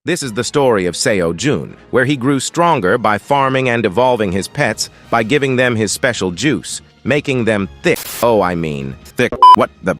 This is the story of Seo-jun, where he grew stronger by farming and evolving his pets by giving them his special juice, making them thick. Thick. What the?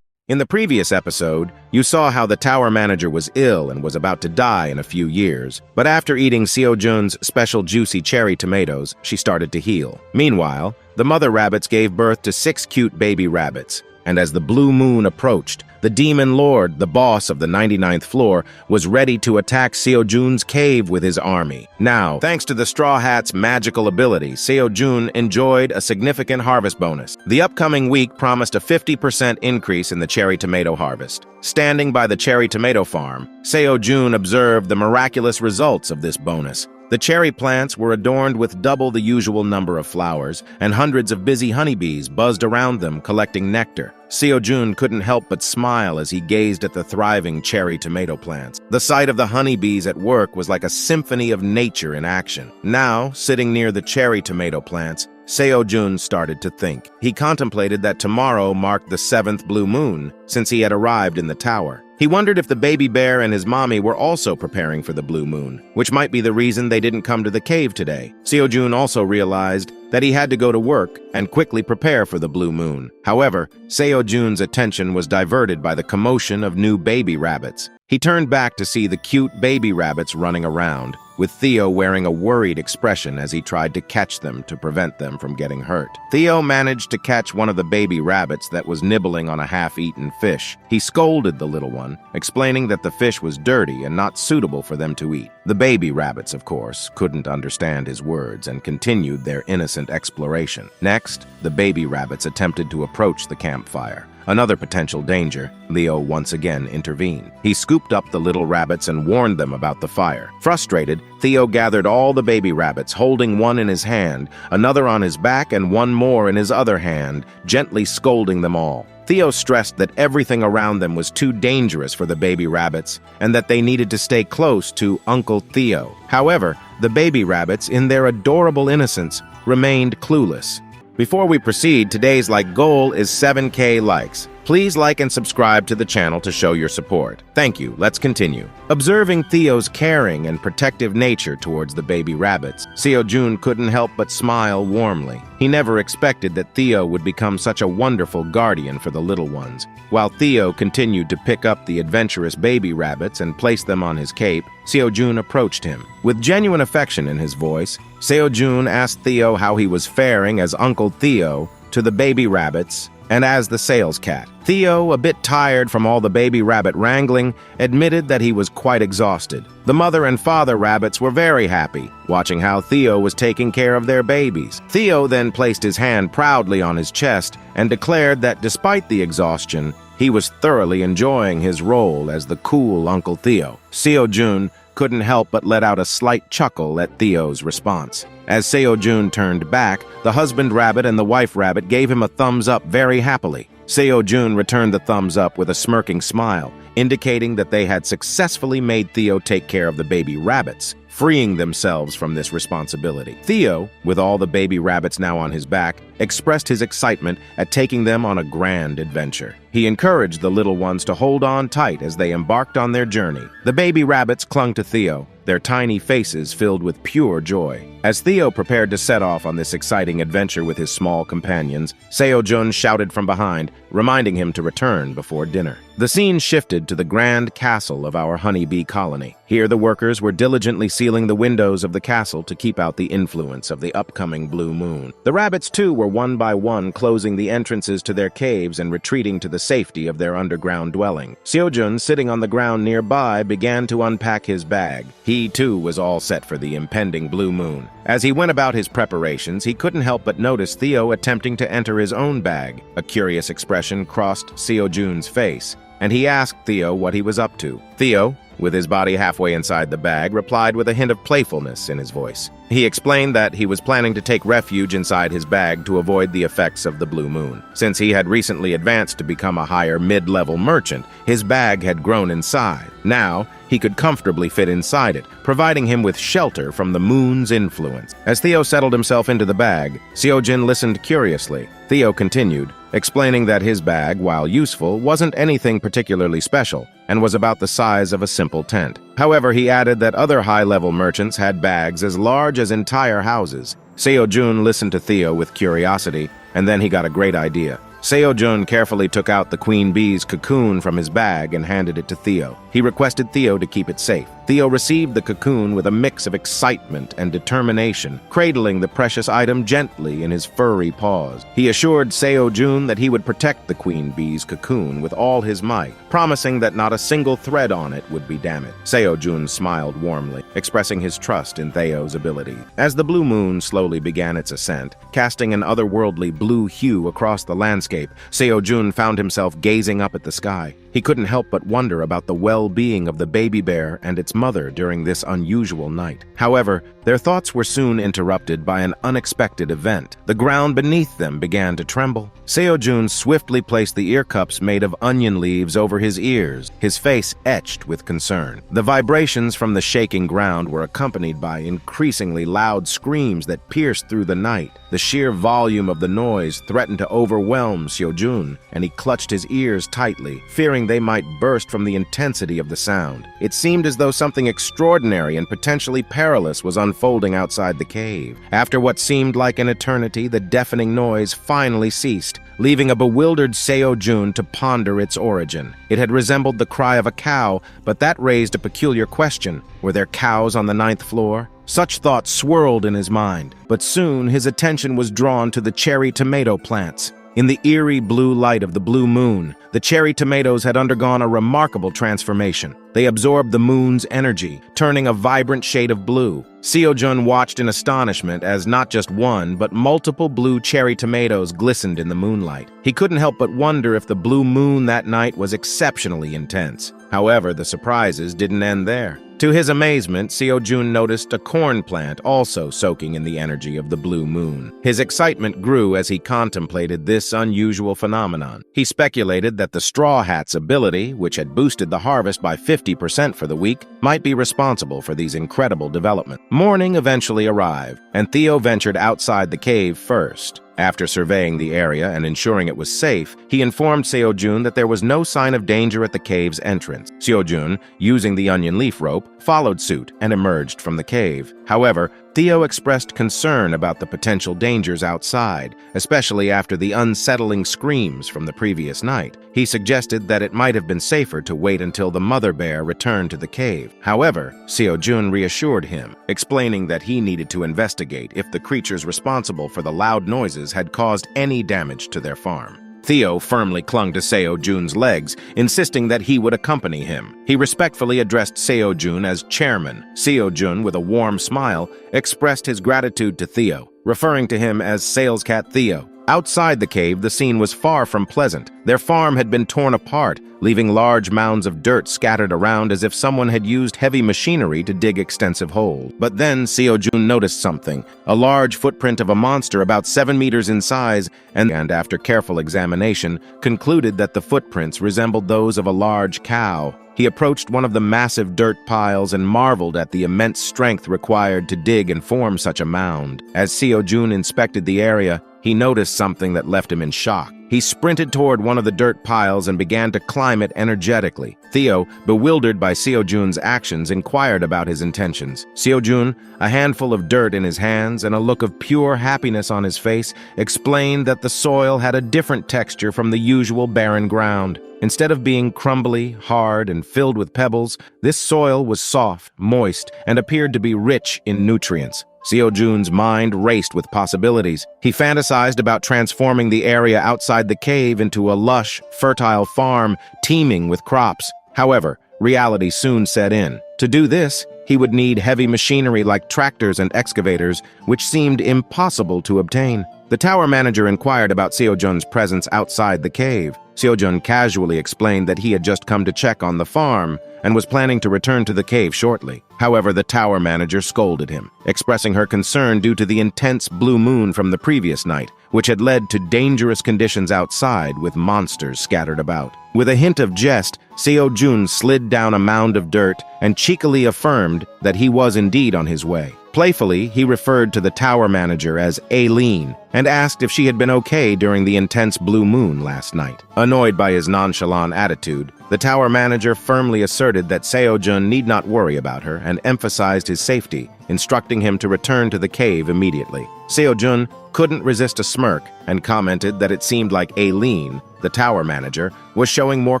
In the previous episode, you saw how the tower manager was ill and was about to die in a few years, but after eating Seo-jun's special juicy cherry tomatoes, she started to heal. Meanwhile, the mother rabbits gave birth to 6 cute baby rabbits, and as the blue moon approached, the demon lord, the boss of the 99th floor, was ready to attack Seo-jun's cave with his army. Now, thanks to the Straw Hat's magical ability, Seo-jun enjoyed a significant harvest bonus. The upcoming week promised a 50% increase in the cherry tomato harvest. Standing by the cherry tomato farm, Seo-jun observed the miraculous results of this bonus. The cherry plants were adorned with double the usual number of flowers, and hundreds of busy honeybees buzzed around them collecting nectar. Seo-jun couldn't help but smile as he gazed at the thriving cherry tomato plants. The sight of the honeybees at work was like a symphony of nature in action. Now, sitting near the cherry tomato plants, Seo-jun started to think. He contemplated that tomorrow marked the 7th blue moon since he had arrived in the tower. He wondered if the baby bear and his mommy were also preparing for the blue moon, which might be the reason they didn't come to the cave today. Seo-jun also realized that he had to go to work and quickly prepare for the blue moon. However, Seo-jun's attention was diverted by the commotion of new baby rabbits. He turned back to see the cute baby rabbits running around, with Theo wearing a worried expression as he tried to catch them to prevent them from getting hurt. Theo managed to catch one of the baby rabbits that was nibbling on a half-eaten fish. He scolded the little one, explaining that the fish was dirty and not suitable for them to eat. The baby rabbits, of course, couldn't understand his words and continued their innocent exploration. Next, the baby rabbits attempted to approach the campfire. Another potential danger, Leo once again intervened. He scooped up the little rabbits and warned them about the fire. Frustrated, Theo gathered all the baby rabbits, holding one in his hand, another on his back, and one more in his other hand, gently scolding them all. Theo stressed that everything around them was too dangerous for the baby rabbits and that they needed to stay close to Uncle Theo. However, the baby rabbits, in their adorable innocence, remained clueless. Before we proceed, today's goal is 7K likes. Please like and subscribe to the channel to show your support. Thank you. Let's continue. Observing Theo's caring and protective nature towards the baby rabbits, Seo-jun couldn't help but smile warmly. He never expected that Theo would become such a wonderful guardian for the little ones. While Theo continued to pick up the adventurous baby rabbits and place them on his cape, Seo-jun approached him. With genuine affection in his voice, Seo-jun asked Theo how he was faring as Uncle Theo to the baby rabbits and as the sales cat. Theo, a bit tired from all the baby rabbit wrangling, admitted that he was quite exhausted. The mother and father rabbits were very happy, watching how Theo was taking care of their babies. Theo then placed his hand proudly on his chest and declared that despite the exhaustion, he was thoroughly enjoying his role as the cool Uncle Theo. Seo-jun couldn't help but let out a slight chuckle at Theo's response. As Seo-jun turned back, the husband rabbit and the wife rabbit gave him a thumbs up very happily. Seo-jun returned the thumbs up with a smirking smile, indicating that they had successfully made Theo take care of the baby rabbits, freeing themselves from this responsibility. Theo, with all the baby rabbits now on his back, expressed his excitement at taking them on a grand adventure. He encouraged the little ones to hold on tight as they embarked on their journey. The baby rabbits clung to Theo, their tiny faces filled with pure joy. As Theo prepared to set off on this exciting adventure with his small companions, Seo-jun shouted from behind, reminding him to return before dinner. The scene shifted to the grand castle of our honeybee colony. Here the workers were diligently sealing the windows of the castle to keep out the influence of the upcoming blue moon. The rabbits too were one by one closing the entrances to their caves and retreating to the safety of their underground dwelling. Seo-jun, sitting on the ground nearby, began to unpack his bag. He too was all set for the impending blue moon. As he went about his preparations, he couldn't help but notice Theo attempting to enter his own bag. A curious expression crossed Seo-jun's face, and he asked Theo what he was up to. Theo, with his body halfway inside the bag, replied with a hint of playfulness in his voice. He explained that he was planning to take refuge inside his bag to avoid the effects of the blue moon. Since he had recently advanced to become a higher mid-level merchant, his bag had grown in size. Now, he could comfortably fit inside it, providing him with shelter from the moon's influence. As Theo settled himself into the bag, Seo-jun listened curiously. Theo continued, explaining that his bag, while useful, wasn't anything particularly special. and was about the size of a simple tent. However, he added that other high-level merchants had bags as large as entire houses. Seo-jun listened to Theo with curiosity, and then he got a great idea. Seo-jun carefully took out the queen bee's cocoon from his bag and handed it to Theo. He requested Theo to keep it safe. Theo received the cocoon with a mix of excitement and determination, cradling the precious item gently in his furry paws. He assured Seo-jun that he would protect the queen bee's cocoon with all his might, promising that not a single thread on it would be damaged. Seo-jun smiled warmly, expressing his trust in Theo's ability. As the blue moon slowly began its ascent, casting an otherworldly blue hue across the landscape, Seo-jun found himself gazing up at the sky. He couldn't help but wonder about the well-being of the baby bear and its mother during this unusual night. However, their thoughts were soon interrupted by an unexpected event. The ground beneath them began to tremble. Seo-jun swiftly placed the ear cups made of onion leaves over his ears, his face etched with concern. The vibrations from the shaking ground were accompanied by increasingly loud screams that pierced through the night. The sheer volume of the noise threatened to overwhelm Seo-jun, and he clutched his ears tightly, fearing they might burst from the intensity of the sound. It seemed as though something extraordinary and potentially perilous was unfolding outside the cave. After what seemed like an eternity, the deafening noise finally ceased, leaving a bewildered Seo-jun to ponder its origin. It had resembled the cry of a cow, but that raised a peculiar question. Were there cows on the 9th floor? Such thoughts swirled in his mind, but soon his attention was drawn to the cherry tomato plants. In the eerie blue light of the blue moon, the cherry tomatoes had undergone a remarkable transformation. They absorbed the moon's energy, turning a vibrant shade of blue. Seo-jun watched in astonishment as not just one, but multiple blue cherry tomatoes glistened in the moonlight. He couldn't help but wonder if the blue moon that night was exceptionally intense. However, the surprises didn't end there. To his amazement, Seo-jun noticed a corn plant also soaking in the energy of the blue moon. His excitement grew as he contemplated this unusual phenomenon. He speculated that the Straw Hat's ability, which had boosted the harvest by 50% for the week, might be responsible for these incredible developments. Morning eventually arrived, and Theo ventured outside the cave first. After surveying the area and ensuring it was safe, he informed Seo-jun that there was no sign of danger at the cave's entrance. Seo-jun, using the onion leaf rope, followed suit and emerged from the cave. However, Theo expressed concern about the potential dangers outside, especially after the unsettling screams from the previous night. He suggested that it might have been safer to wait until the mother bear returned to the cave. However, Seo-jun reassured him, explaining that he needed to investigate if the creatures responsible for the loud noises had caused any damage to their farm. Theo firmly clung to Seo-jun's legs, insisting that he would accompany him. He respectfully addressed Seo-jun as chairman. Seo-jun, with a warm smile, expressed his gratitude to Theo, referring to him as Sales Cat Theo. Outside the cave, the scene was far from pleasant. Their farm had been torn apart, leaving large mounds of dirt scattered around as if someone had used heavy machinery to dig extensive holes. But then Seo-jun noticed something, a large footprint of a monster about 7 meters in size, and after careful examination, concluded that the footprints resembled those of a large cow. He approached one of the massive dirt piles and marveled at the immense strength required to dig and form such a mound. As Seo-jun inspected the area, he noticed something that left him in shock. He sprinted toward one of the dirt piles and began to climb it energetically. Theo, bewildered by Seo-jun's actions, inquired about his intentions. Seo-jun, a handful of dirt in his hands and a look of pure happiness on his face, explained that the soil had a different texture from the usual barren ground. Instead of being crumbly, hard, and filled with pebbles, this soil was soft, moist, and appeared to be rich in nutrients. Seo-jun's mind raced with possibilities. He fantasized about transforming the area outside the cave into a lush, fertile farm teeming with crops. However, reality soon set in. To do this, he would need heavy machinery like tractors and excavators, which seemed impossible to obtain. The tower manager inquired about Seo-jun's presence outside the cave. Seo-jun casually explained that he had just come to check on the farm and was planning to return to the cave shortly. However, the tower manager scolded him, expressing her concern due to the intense blue moon from the previous night, which had led to dangerous conditions outside with monsters scattered about. With a hint of jest, Seo-jun slid down a mound of dirt and cheekily affirmed that he was indeed on his way. Playfully, he referred to the tower manager as Aileen and asked if she had been okay during the intense blue moon last night. Annoyed by his nonchalant attitude, the tower manager firmly asserted that Seo-jun need not worry about her and emphasized his safety, instructing him to return to the cave immediately. Seo-jun couldn't resist a smirk and commented that it seemed like Aileen, the tower manager, was showing more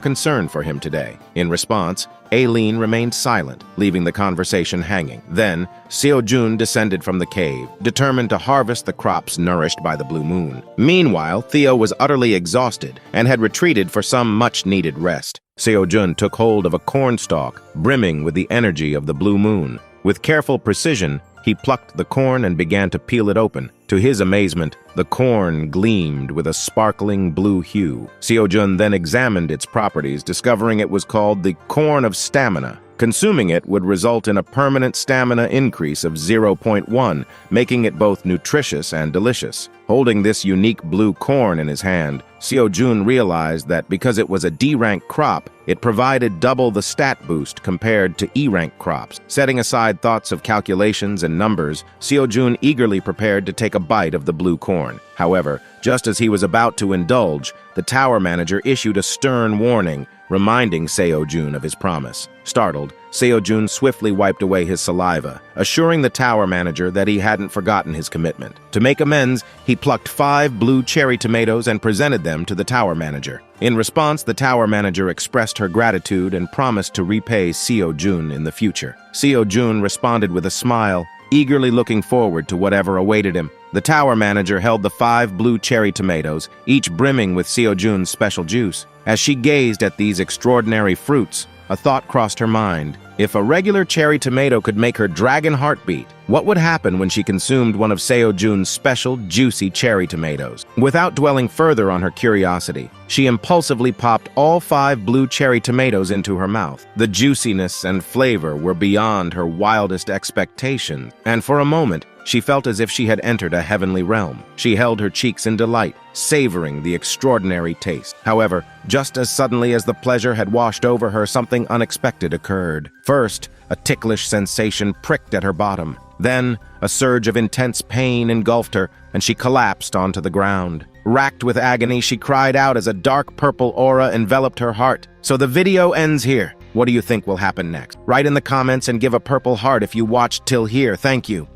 concern for him today. In response, Aileen remained silent, leaving the conversation hanging. Then, Seo-jun descended from the cave, determined to harvest the crops nourished by the blue moon. Meanwhile, Theo was utterly exhausted and had retreated for some much-needed rest. Seo-jun took hold of a cornstalk, brimming with the energy of the blue moon. With careful precision, he plucked the corn and began to peel it open. To his amazement, the corn gleamed with a sparkling blue hue. Seo-jun then examined its properties, discovering it was called the Corn of Stamina. Consuming it would result in a permanent stamina increase of 0.1, making it both nutritious and delicious. Holding this unique blue corn in his hand, Seo-jun realized that because it was a D-rank crop, it provided double the stat boost compared to E-rank crops. Setting aside thoughts of calculations and numbers, Seo-jun eagerly prepared to take a bite of the blue corn. However, just as he was about to indulge, the tower manager issued a stern warning, reminding Seo-jun of his promise. Startled, Seo-jun swiftly wiped away his saliva, assuring the tower manager that he hadn't forgotten his commitment. To make amends, he plucked 5 blue cherry tomatoes and presented them to the tower manager. In response, the tower manager expressed her gratitude and promised to repay Seo-jun in the future. Seo-jun responded with a smile, eagerly looking forward to whatever awaited him. The tower manager held the 5 blue cherry tomatoes, each brimming with Seo-jun's special juice. As she gazed at these extraordinary fruits, a thought crossed her mind. If a regular cherry tomato could make her dragon heart beat, what would happen when she consumed one of Seo-jun's special, juicy cherry tomatoes? Without dwelling further on her curiosity, she impulsively popped all 5 blue cherry tomatoes into her mouth. The juiciness and flavor were beyond her wildest expectations, and for a moment, she felt as if she had entered a heavenly realm. She held her cheeks in delight, savoring the extraordinary taste. However, just as suddenly as the pleasure had washed over her, something unexpected occurred. First, a ticklish sensation pricked at her bottom. Then, a surge of intense pain engulfed her, and she collapsed onto the ground. Racked with agony, she cried out as a dark purple aura enveloped her heart. So the video ends here. What do you think will happen next? Write in the comments and give a purple heart if you watched till here. Thank you.